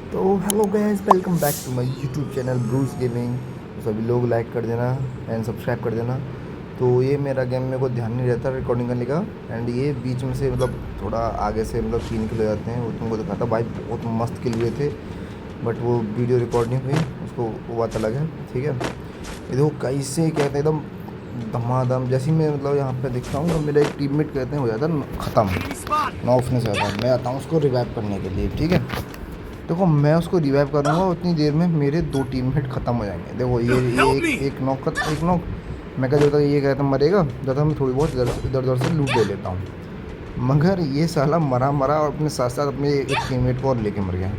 तो hello guys, welcome back to my YouTube channel Bruce gaming. तो सभी लोग लाइक कर देना एंड सब्सक्राइब कर देना। तो ये मेरा गेम मेरे को ध्यान नहीं रहता रिकॉर्डिंग करने का। एंड ये बीच में से मतलब थोड़ा आगे से मतलब 3 किलो जाते हैं, वो तुमको दिखाता भाई। बहुत मस्त किल हुए थे, बट वो वीडियो रिकॉर्ड नहीं हुई, उसको वो बात अलग है। ठीक है, ये देखो कैसे कहते हैं एकदम धमाधम। जैसे ही मैं मतलब यहाँ पे दिखता हूँ तो मेरा एक टीममेट कहते हैं हो जाता है ख़त्म, नॉफ से आता है। मैं आता हूँ उसको रिवाइव करने के लिए। ठीक है, देखो मैं उसको रिवाइव करूँगा, उतनी देर में मेरे 2 टीममेट ख़त्म हो जाएंगे। देखो ये एक नॉक एक नॉक। मैं क्या होता ये कहता मरेगा, ज़्यादा मैं थोड़ी बहुत इधर उधर से लूट ले लेता हूँ। मगर ये साला मरा मरा और अपने साथ साथ अपने एक टीममेट को और लेके मर गया।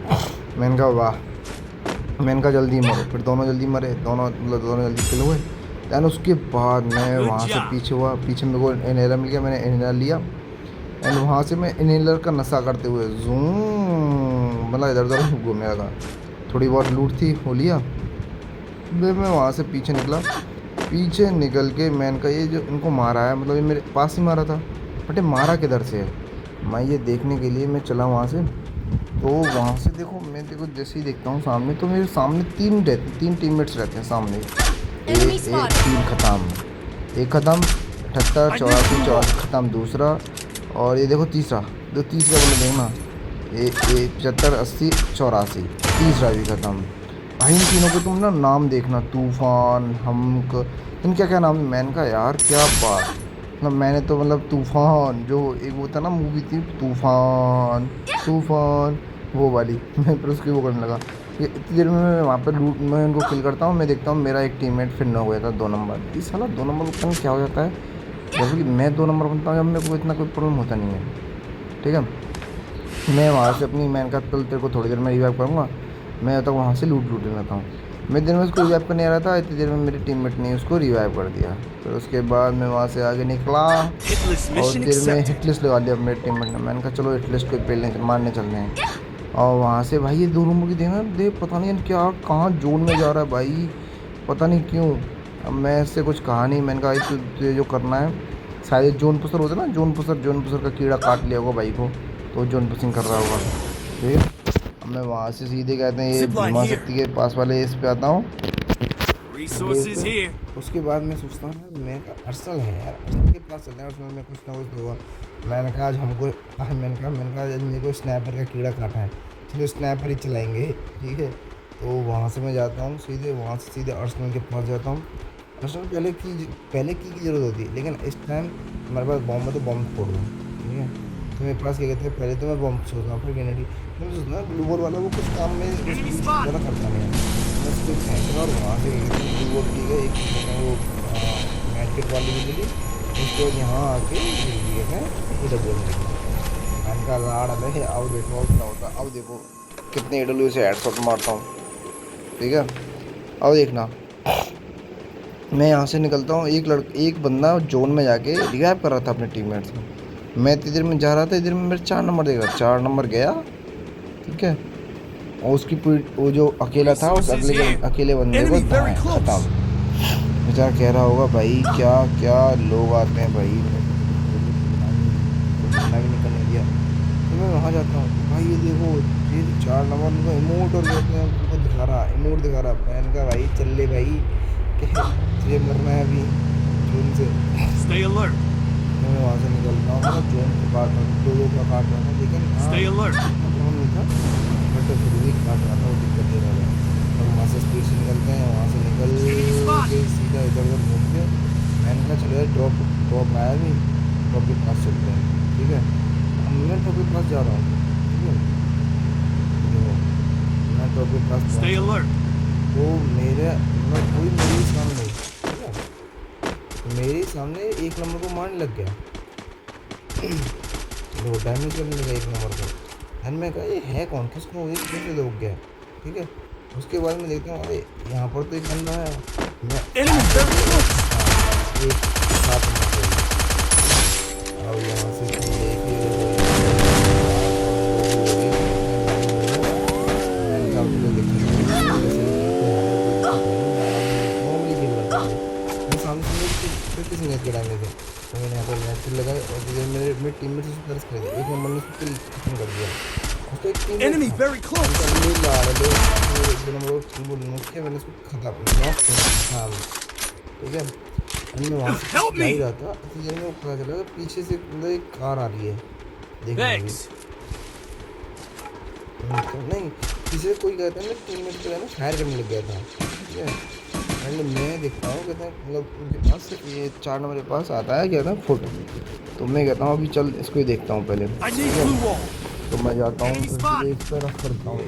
मैंने कहा वाह, मैंने कहा जल्दी मरो। फिर दोनों जल्दी मरे, दोनों मतलब दोनों जल्दी किल हुए। दैन उसके बाद मैं वहाँ से पीछे हुआ, पीछे मेरे को इनहेलर मिल गया, मैंने इनहेलर लिया। एंड वहाँ से मैं इनहेलर का नशा करते हुए जूम मतलब इधर उधर घूमने लगा। थोड़ी बहुत लूट थी वो लिया। फिर मैं वहाँ से पीछे निकला। पीछे निकल के मैंने कहा ये जो इनको मारा है, मतलब ये मेरे पास ही मारा था, बट ये मारा किधर से है। मैं ये देखने के लिए मैं चला वहाँ से। तो वहाँ से देखो, मैं देखो जैसे ही देखता हूँ सामने, तो मेरे सामने 3 टीममेट्स रहते हैं सामने। एक एक तीन ख़त्म, एक ख़त्म, 78 84 84 ख़त्म दूसरा। और ये देखो तीसरा, जो तीसरा बोले देखना, ये 75 80 84 तीसरा भी ख़त्म। भाई इन तीनों को तुम ना नाम देखना, तूफ़ान, हमक, इन क्या क्या नाम है। मैंने कहा यार क्या बात, मतलब मैंने तो मतलब तूफ़ान, जो एक वो था ना मूवी थी तूफ़ान, तूफ़ान वो वाली मैं फिर उसकी वो करने लगा। ये इतनी देर में मैं वहाँ पर लूट, मैं उनको किल करता हूँ, मैं देखता हूँ मेरा एक टीममेट फिर न हो गया था 2 नंबर। इस साला 2 नंबर को पता नहीं क्या हो जाता है, जब कि मैं 2 नंबर बनता हूँ जब मेरे को इतना कोई प्रॉब्लम होता नहीं है। ठीक है, मैं वहाँ से अपनी मैन का कल तेरे को थोड़ी देर में रिवाइव करूँगा। मैं तक वहाँ से लूट लेता हूँ। मैं दिन में उसको रिवाइव करने आ रहा था, इतनी देर में मेरे टीममेट ने उसको रिवाइव कर दिया। फिर उसके बाद मैं वहाँ से आगे निकला और देर में हिट लिस्ट लगा लिया मेरे टीममेट ने। मैंने कहा चलो हिट लिस्ट को पेलने मारने चलते हैं। और वहाँ से भाई ये 2 नंबर की देखना दे, पता नहीं क्या कहाँ जोन में जा रहा है भाई, पता नहीं क्यों। अब मैं इससे कुछ कहा नहीं, मैंने कहा भाई तुझे जो करना है, शायद जोन पुसर होता है ना, जोन पुसर का कीड़ा काट लिया होगा भाई को, तो जोन पुसिंग कर रहा होगा। ठीक है, अब मैं वहाँ से सीधे कहते हैं ये भीमा शक्ति के पास वाले इस पे आता हूँ, बेस पे। उसके बाद मैं सोचता हूँ यार, मैं कहा अरसल है यार, अरसल के पास चलते हैं, उसमें मैं कुछ ना कुछ होगा। मैंने कहा आज हमको मैंने कहा आज मेरे को स्नैपर का कीड़ा काटा है, चलो स्नैपर ही चलाएंगे। ठीक है, तो वहाँ से मैं जाता हूँ सीधे, वहाँ से सीधे अर्सनल के पास जाता हूँ। अर्सनल पहले की ज़रूरत होती है, लेकिन इस टाइम हमारे पास बॉम्ब है तो बॉम्ब फोड़ दूँ। ठीक है, तो मेरे पास क्या कहते हैं, पहले तो मैं बॉम्ब सोचता हूँ, फिर ग्रेनेड। मैं सोचता हूँ ग्लू वॉल वाला वो कुछ काम में ज़्यादा करता नहीं है, बस कोई फेंक रहा और वहाँ से ग्लू वॉल की गई एक मैंने वो मैट वाली भी मिली। उसके बाद यहाँ आके ये है ये डब्बे मिली। मैंने कहा लाड़ है, अब देखो क्या होता है। अब देखो कितने AW से हेडशॉट मारता हूँ। ठीक है, अब देखना, मैं यहाँ से निकलता हूँ, एक बंदा जोन में जाके रिवाइव कर रहा था अपने टीममेट से। मैं इतनी देर में जा रहा था, इधर में मेरे 4 नंबर देख रहा, 4 नंबर गया। ठीक है, और उसकी पूरी वो जो अकेला था, उस अकेले बंदे को धाए ख़त्म। बेचारा कह रहा होगा भाई क्या क्या लोग आते हैं भाई, मेरे को तो कुछ बोले सुनना भी नहीं, कोई मना भी नहीं करने दिया। तो मैं वहाँ जाता हूँ, भाई ये देखो, ये 4 नंबर उनको इमोट और कहते हैं उनको दिखा रहा, इमोट दिखा रहा। मैंने कहा भाई चल ले भाई, क्या तुझे मरना है अभी जून से। मैं वहाँ से निकलता हूँ, मतलब जून को काट रहा था, दो का काट रहा था, लेकिन हाँ इतना प्रॉब्लम नहीं था, बट फिर भी काट रहा था, वो दिक्कत दे रहा था। और वहाँ से स्पीड से निकलते हैं, वहाँ से निकल के सीधा इधर उधर घूम के मैंने कहा चलो यार ड्रॉप ड्रॉप आया भी, ड्रॉप के पास चलते हैं। ठीक है, अब मैं ड्रॉप के पास जा रहा हूँ। ठीक है, देखो मैं ड्रॉप के पास पहुँचा, तो मेरे मतलब कोई मेरे सामने, ठीक है, मेरे सामने 1 नंबर को मारने लग गया। दो डैमेज करने लगा 1 नंबर को। एंड मैं कहा ये है कौन, किसको ये कैसे लोग गया। ठीक है, उसके बाद मैं देखता हूँ अरे यहाँ पर तो एक बंदा है। मैं हाँ एक साथ में और यहाँ से फिर लेके देखो ये यार जो भी हो गई, मैं डाउन हो गया। मैंने कहा अब तो कोई दिक्कत नहीं है, जैसे भी खेलते हैं हमें कोई दिक्कत है नहीं, आराम से नॉर्मली खेल रहा था मैं सामने से मेरे 50 मिनट के डैमेज थे। तो मैंने यहाँ पर मैच लगाए और मेरे टीम में से तरस कर दिया, 1 नंबर ने उसको किल खत्म कर दिया। उसको एक टीम Enemy था very close. ले ला रहे मैंने उसको खत्म नॉक किया। हाँ ठीक है, मैं वहाँ से Help जा me. ही रहा था, इतनी देर में वो पता चला पीछे से मतलब एक कार आ रही है, देखना अभी। Thanks. तो नहीं, पीछे से कोई कहता है ना टीममेट को है ना फायर करने लग गया था, ठीक है। एंड मैं देखता हूँ कहते हैं मतलब उनके पास ये 4 नंबर के पास आता है क्या था फोटो, तो मैं कहता हूँ अभी चल इसको ही देखता हूँ पहले, I ठीक need है। blue wall. तो मैं जाता हूँ Enemy फिर spot. सीधे इस तरफ करता हूँ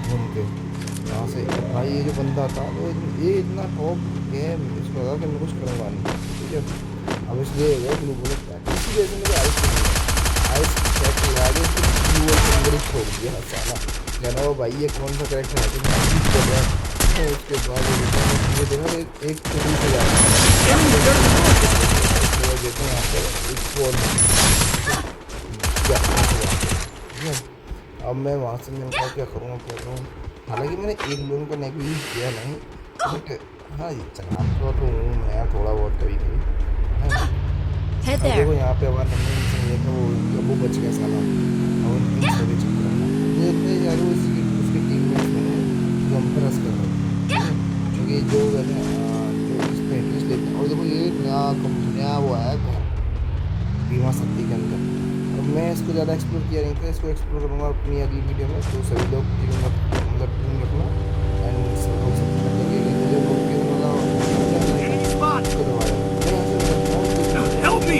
घूम के यहाँ से। भाई ये जो बंदा था वो ये इतना टॉप गेम, इसको लगा कि मैं कुछ करूँगा नहीं, ठीक है। अब इसलिए हो गया ब्लू बुलेट पैक, इसी वजह से मुझे आइस पैक लगा के इसको ब्लू और फिंगर छोड़ दिया साला। कहना वो भाई ये कौन सा करेक्टर है तो कर रहा है। तो उसके बाद ये देखा एक टुकड़ी से जा रहा Enemy very close. है, देखो यहाँ पर एक और ठीक है। अब मैं वहाँ से मैंने कहा क्या करूँ, हालांकि मैंने एक लोगों का नेक यूज़ किया नहीं, बट हाँ ये चला तो हूँ मैं यार थोड़ा बहुत कभी कभी। अब देखो यहाँ पे हमारा नंबर से ये था वो बच गया साला, और इन सभी चक्कर में ये इतने यार उसके टीममेट्स में जो हम पर रस कर रहे थे, क्योंकि जो कहते हैं जो इस पे एटलीस्ट लेते हैं। और देखो ये नया वो आया घर बीमा शक्ति के अंदर, अब मैं इसको ज़्यादा एक्सप्लोर किया नहीं था, इसको एक्सप्लोर करूँगा अपनी अगली वीडियो में। तो सभी लोग मतलब टीम रखना एंड सब लोग सब्सक्राइब करेंगे, जो नोटिफिकेशन वाला Enemy spot. उसको दबा देना। मैं यहाँ से करता हूँ Help me.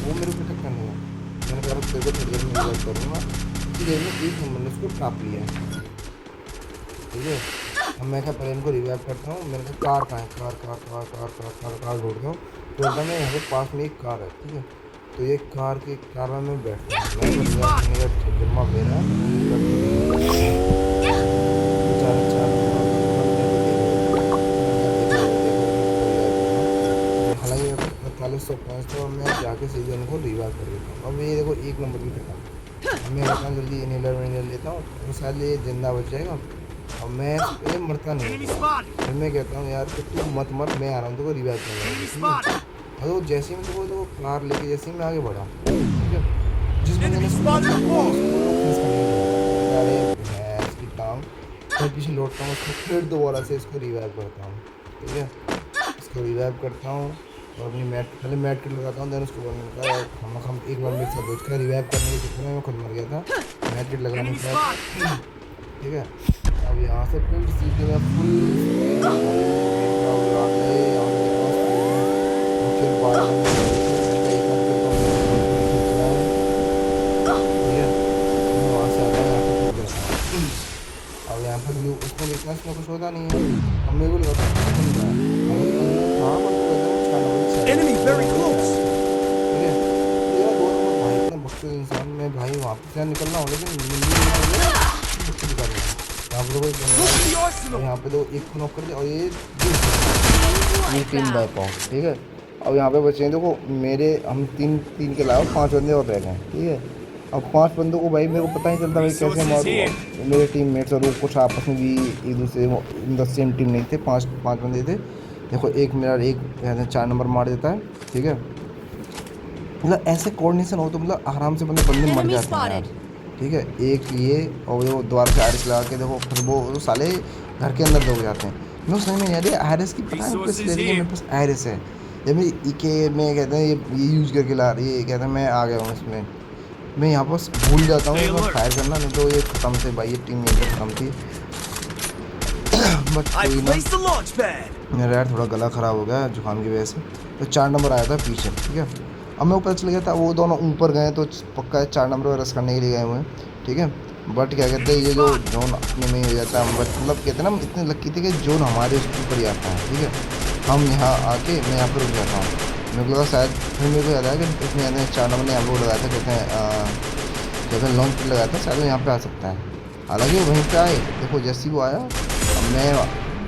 वो मेरे को टक्कर नहीं है, मैंने कहा तेरे को थोड़ी देर में रिवाइव करूँगा, इसी देर में एक नंबर ने उसको काप लिया है, ठीक है। अब मैं क्या पहले इनको रिवाइव करता हूँ, मैंने कहा कार कहाँ है, कार ढूंढता हूँ, तो मैं यहाँ पे पास में एक कार है, ठीक है। तो ये कार में मैं बैठता हूँ, मैं Enemy spot. जन्मा मेरा चार चार हालांकि मेरे पास 4505 था, मैं जाके सीधे उनको रिवाइव कर देता हूँ। अब ये देखो एक नंबर की खत्म, मैं कहता हूँ जल्दी इनहेलर लेता हूँ, तो शायद ये जिंदा बच जाएगा। अब मैं ये मरता नहीं, Enemy spot. फिर मैं कहता हूँ यार कि तू मत मर, मैं आ रहा हूँ तुमको रिवाइव Enemy करने, spot. ठीक है। और वो जैसे ही मैं तो कार लेके जैसे ही मैं आगे बढ़ा, ठीक है, जिस बंदे ने Enemy spotted four. अरे भैंस की टांग, मैं पीछे लौटता हूँ उसको फिर दोबारा से इसको रिवाइव करता हूँ, ठीक है। इसको रिवाइव करता हूँ और अपनी पहले मैट किट लगाता हूँ, देन उसको बोलने का हम एक बार मेरे साथ उसका रिवाइव करने के चक्कर में मैं खुद मर गया था मैट किट लगाने Enemy के बाद, spot. ठीक है। अब यहाँ से फिर सीधे में अब यहाँ पर ब्लू उसमें देखना इसमें कुछ होता नहीं है, अब मेरे को लगा Enemy very close. ठीक है। तो यार दो नंबर भाई इतना बख्शे इंसान में भाई वहाँ से निकलना हो, लेकिन यहाँ पे कोई Look at the arsenal. यहाँ पे तो एक को नॉक कर दिया और ये टीम वाइप आउट, ठीक है। अब यहाँ पे बचे हैं देखो मेरे, हम तीन के अलावा 5 बंदे और रह गए, ठीक है। अब 5 बंदों को भाई मेरे को पता नहीं चलता भाई कैसे मारूँ, मेरे टीममेट्स और वो कुछ आपस में भी एक दूसरे इन द सेम टीम नहीं थे, पाँच बंदे थे। देखो एक मेरा एक 4 नंबर मार देता है, ठीक है। मतलब ऐसे कोऑर्डिनेशन हो तो मतलब आराम से बंदे मर जाते हैं यार, ठीक है। एक ये और वो दोबारा से आयरस लगा के देखो, फिर वो साले घर के अंदर दौड़ जाते हैं। मैं समझ में नहीं आ रही आयरस की, पता नहीं किस ले रही है, मेरे पास आयरस है जब मैं इके में कहते हैं ये यूज़ करके ला रही है, कहते हैं मैं आ गया हूँ इसमें, मैं यहाँ पर भूल जाता हूँ मैं फायर करना, नहीं तो ये ख़त्म थे भाई, ये टीम मेरी ख़त्म थी। बट कोई ना, मेरा यार थोड़ा गला ख़राब हो गया जुकाम की वजह से, तो 4 नंबर आया था पीछे, ठीक है। अब मैं ऊपर चल गया था, वो दोनों ऊपर गए तो पक्का 4 नंबर रस करने के लिए गए हुए हैं, ठीक है। बट क्या कहते हैं ये जो जोन अपने में ही हो जाता है, बट मतलब कहते हैं ना इतने लकी थे कि जोन हमारे उसके ऊपर ही आता है, ठीक है। हम यहाँ आके मैं यहाँ पर रुक जाता हूँ, मेरे को लगा शायद, फिर मेरे को याद आया कि इसमें 4 नंबर ने यहाँ पर लगाया था, कहते हैं लॉन्च पर लगाया था, शायद यहाँ पर आ सकता है। हालांकि वहीं पर आए, देखो जैसे ही वो आया, अब मैं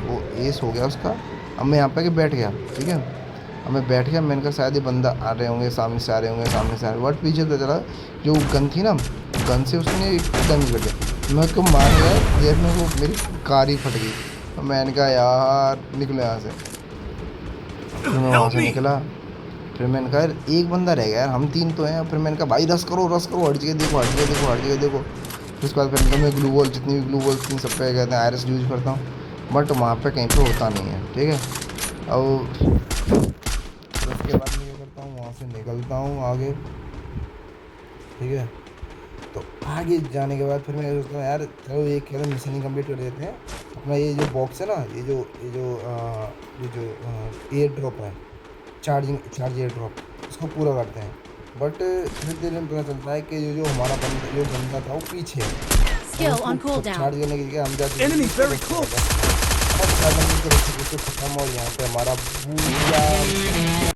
वो एस हो गया उसका, अब मैं यहाँ पे आके बैठ गया, ठीक है। अब मैं बैठ गया, मैंने कहा शायद ये बंदा आ रहे होंगे, सामने से आ रहे होंगे, सामने से आ रहे, बट पीछे पता चला जो गन थी ना, गन से उसने एकदम ही कट गया, मैं उसको मार गया, देर में वो मेरी कार ही फट गई। तो मैंने कहा यार निकलो यहाँ से, फिर मैं वहाँ से निकला, फिर मैंने कहा यार एक बंदा रह गया यार, हम 3 तो हैं। फिर मैंने कहा भाई रश करो, हर जगह देखो, हर जगह देखो, हर जगह देखो। फिर उसके बाद फिर मैं ग्लू वॉल, जितनी भी ग्लू वॉल थी सब पे कहते हैं आयरस यूज़ करता हूँ, बट वहाँ पे कहीं पे होता नहीं है, ठीक है। और फिर उसके बाद मैं क्या करता हूँ, वहाँ से निकलता हूँ आगे, ठीक है। तो आगे जाने के बाद फिर मैं सोचता हूँ यार चलो एक कहते मिशन ही कंप्लीट कर देते हैं अपना। ये जो बॉक्स है ना, ये जो एयर ड्रॉप है, चार्ज एयर ड्रॉप, इसको पूरा करते हैं। बट फिर धीरे में पता चलता है कि जो हमारा जो बंदा था वो पीछे है, और Skill on उसको cooldown. चार्ज करने के लिए हम जाते हैं Enemies उसको very rescue close. करते हैं। और 4 नंबर को rescue खत्म, और यहाँ पे हमारा पूरा